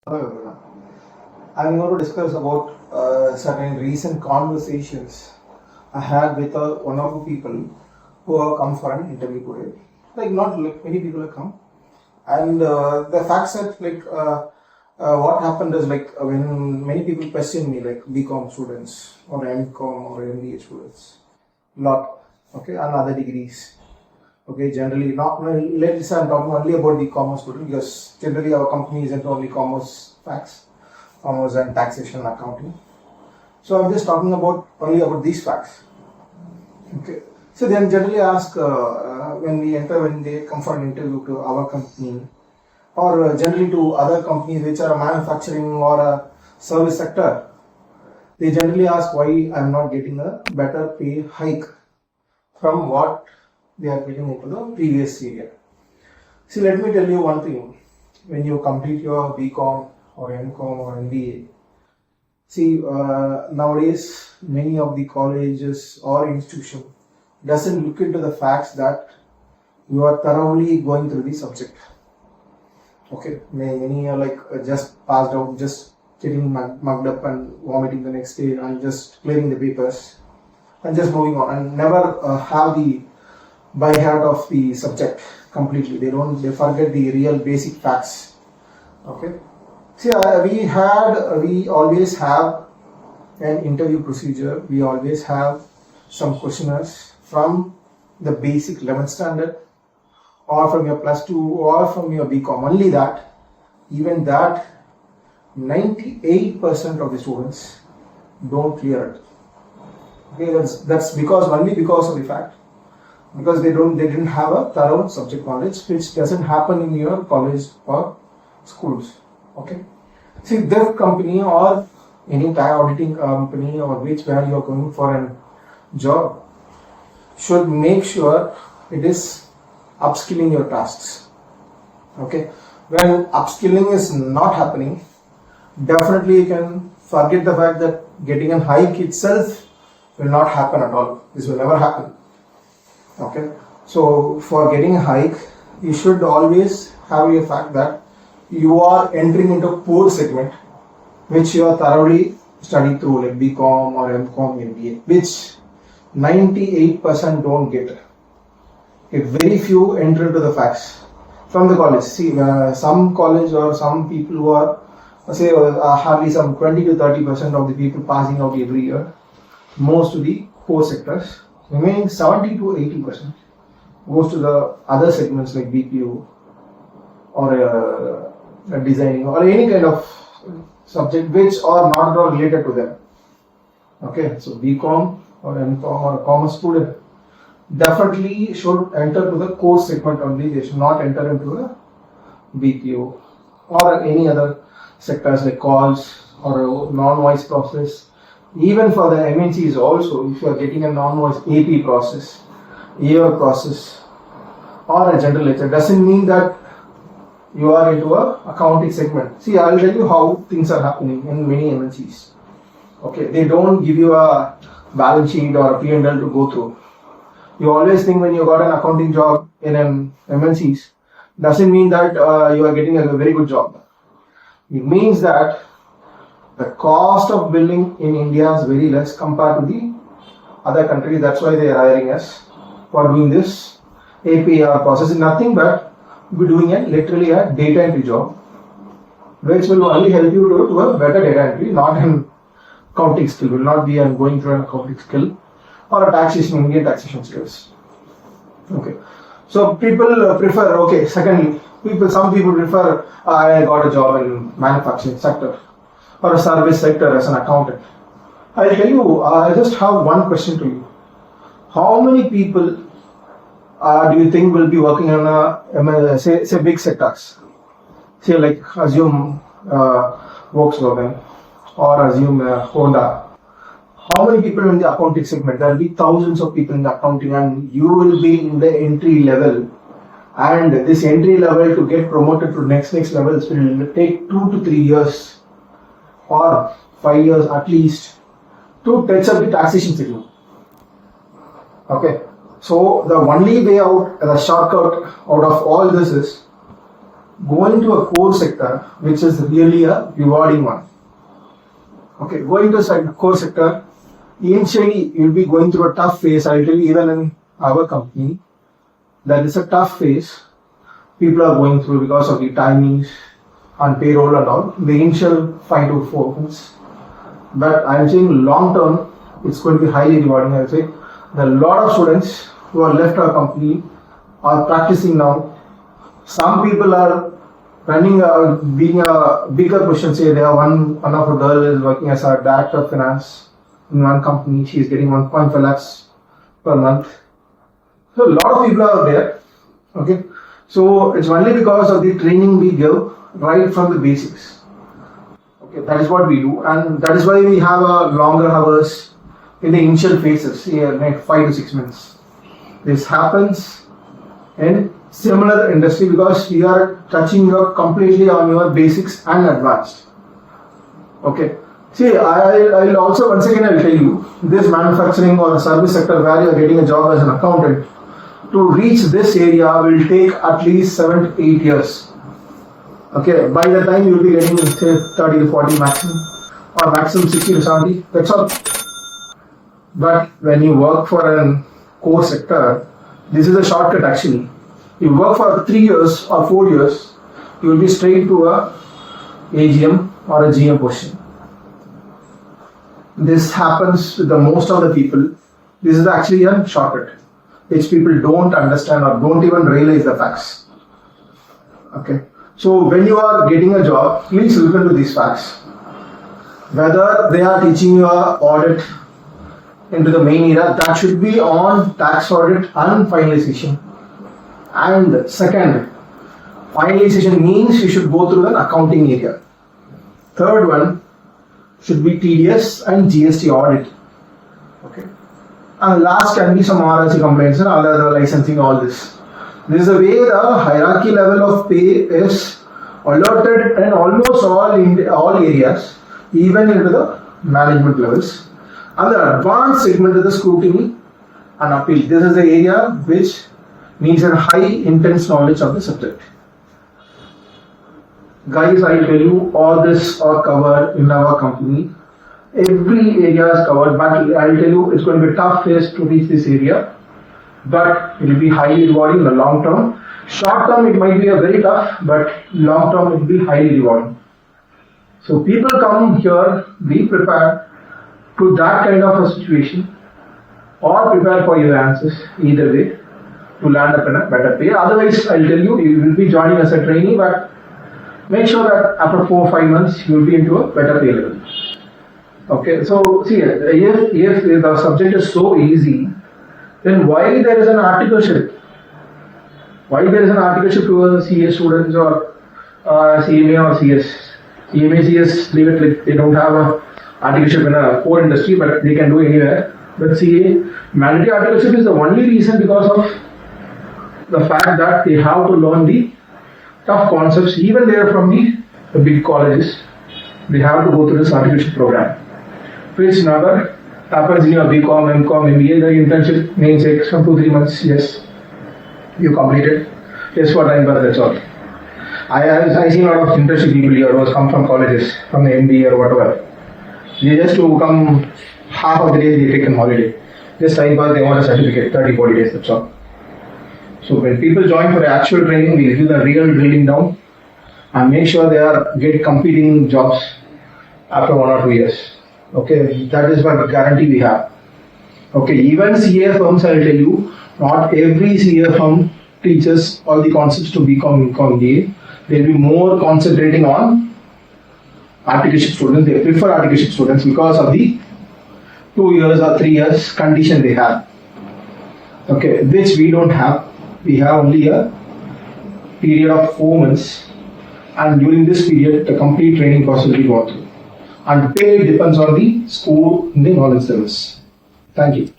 Hello everyone. I'm going to discuss about certain recent conversations I had with one of the people who have come for an interview today. Like not like many people have come, and the fact that what happened is when many people question me like BCom students or MCom or MBA students, lot okay, and other degrees. Okay, generally not well, let's say I'm talking only about the commerce student because generally our company isn't only commerce facts, commerce and taxation and accounting. So I'm just talking about only about these facts. Okay. So then generally ask when they come for an interview to our company or generally to other companies which are a manufacturing or a service sector, they generally ask why I'm not getting a better pay hike from what they are getting into the previous year. See, let me tell you one thing. When you complete your BCom or MCom or MBA, see, nowadays many of the colleges or institution doesn't look into the facts that you are thoroughly going through the subject. Okay, many are just passed out, just getting mugged up and vomiting the next day and just clearing the papers and just moving on and never have the by heart of the subject completely. They forget the real basic facts. Okay. See, we always have an interview procedure. We always have some questionnaires from the basic 11th standard or from your plus 2 or from your BCom. Only that, even that, 98% of the students don't clear it. Okay, that's only because of the fact because they didn't have a thorough subject knowledge, which doesn't happen in your college or schools. Okay, see, this company or any auditing company or where you are going for a job should make sure it is upskilling your tasks. Okay, when upskilling is not happening, definitely you can forget the fact that getting a hike itself will not happen at all. This will never happen. Okay, so for getting a hike, you should always have your fact that you are entering into a core segment which you are thoroughly studied through, like BCom or MCom, MBA, which 98% don't get. If very few enter into the facts from the college. See, some college or some people who are say hardly some 20 to 30% of the people passing out every year, most to the core sectors. Remaining 70 to 80% goes to the other segments like BPO or designing or any kind of subject which are not at all related to them. Okay, so BCom or MCom or a commerce student definitely should enter to the core segment only. They should not enter into the BPO or any other sectors like calls or non-voice process. Even for the MNCs also, if you are getting a non-voice AP process, AR process, or a general ledger, doesn't mean that you are into a accounting segment. See, I'll tell you how things are happening in many MNCs. Okay, they don't give you a balance sheet or a P&L to go through. You always think when you got an accounting job in an MNCs, doesn't mean that you are getting a very good job. It means that the cost of building in India is very less compared to the other countries. That's why they are hiring us for doing this APR process. Nothing but we're doing literally a data entry job, which will only help you to do a better data entry, not an accounting skill. Will not be going through an accounting skill or a taxation, Indian taxation skills. Okay, so people prefer. Okay, secondly, some people prefer. I got a job in manufacturing sector or a service sector as an accountant. I'll tell you, I just have one question to you. How many people do you think will be working on say big sectors? Say like assume Volkswagen or assume Honda. How many people in the accounting segment? There will be thousands of people in the accounting and you will be in the entry level. And this entry level to get promoted to next levels will take 2 to 3 years. Or 5 years at least to touch up the taxation segment. Okay, so the only way out, the shortcut out of all this is going to a core sector, which is really a rewarding one. Okay, going to a core sector, initially you'll be going through a tough phase. I'll tell you, even in our company, that is a tough phase people are going through because of the timings and payroll and all, the initial 5 to 4 months. But I'm saying long term, it's going to be highly rewarding. I would say there are a lot of students who are left our company are practicing now. Some people are running being a bigger position. Say they have one of a girl is working as a director of finance in one company. She is getting 1.5 lakhs per month. So a lot of people are there. Okay, so it's only because of the training we give right from the basics. Okay, that is what we do, and that is why we have a longer hours in the initial phases, like 5 to 6 months. This happens in similar industry because we are touching you completely on your basics and advanced. Okay. See, I'll also once again I'll tell you, this manufacturing or the service sector where you are getting a job as an accountant, to reach this area will take at least 7 to 8 years. Okay, by the time you will be getting say 30 to 40 maximum, or maximum 60 to 70, that's all. But when you work for a core sector, this is a shortcut actually. You work for 3 years or 4 years, you will be straight to a AGM or a GM position. This happens with the most of the people. This is actually a shortcut, which people don't understand or don't even realize the facts. Okay. So when you are getting a job, please listen to these facts. Whether they are teaching you a audit into the main area, that should be on tax audit and finalization. And second, finalization means you should go through an accounting area. Third one should be TDS and GST audit. Okay. And last can be some RRC compliance and other licensing, all this. This is the way the hierarchy level of pay is allotted in almost all areas, even into the management levels. And the advanced segment is the scrutiny and appeal. This is the area which needs a high intense knowledge of the subject. Guys, I tell you, all this are covered in our company. Every area is covered, but I'll tell you, it's going to be a tough phase to reach this area. But it will be highly rewarding in the long term. Short term, it might be a very tough, but long term, it will be highly rewarding. So people come here, be prepared to that kind of a situation, or prepare for your answers, either way, to land up in a better pay. Otherwise, I'll tell you, you will be joining as a trainee, but make sure that after 4 or 5 months, you will be into a better pay level. Okay, so see, if the subject is so easy, then why there is an articleship? Why there is an articleship to a CS students or CMA or CS? CMA, CS, leave it like they don't have a articleship in a core industry, but they can do anywhere. But CA, mandatory articleship is the only reason because of the fact that they have to learn the tough concepts, even they are from the big colleges. They have to go through this articleship program, which never happens in your BCom, MCom, MBA. The internship means takes from 2-3 months. Yes, you completed. Yes, for time, but that's all. I see a lot of internship people here who come from colleges, from the MBA or whatever. They just to come half of the days they take a holiday. This time, but they want a certificate, 30-40 days. That's all. So when people join for the actual training, we give the real drilling down and make sure they are getting competing jobs after 1 or 2 years. Okay, that is what guarantee we have. Okay, even CA firms, I'll tell you, not every CA firm teaches all the concepts to BCom, MCom, they'll be more concentrating on articleship students. They prefer articleship students because of the 2 years or 3 years condition they have. Okay, which we don't have. We have only a period of 4 months, and during this period, the complete training process will be gone through. And pay depends on the score in the knowledge service. Thank you.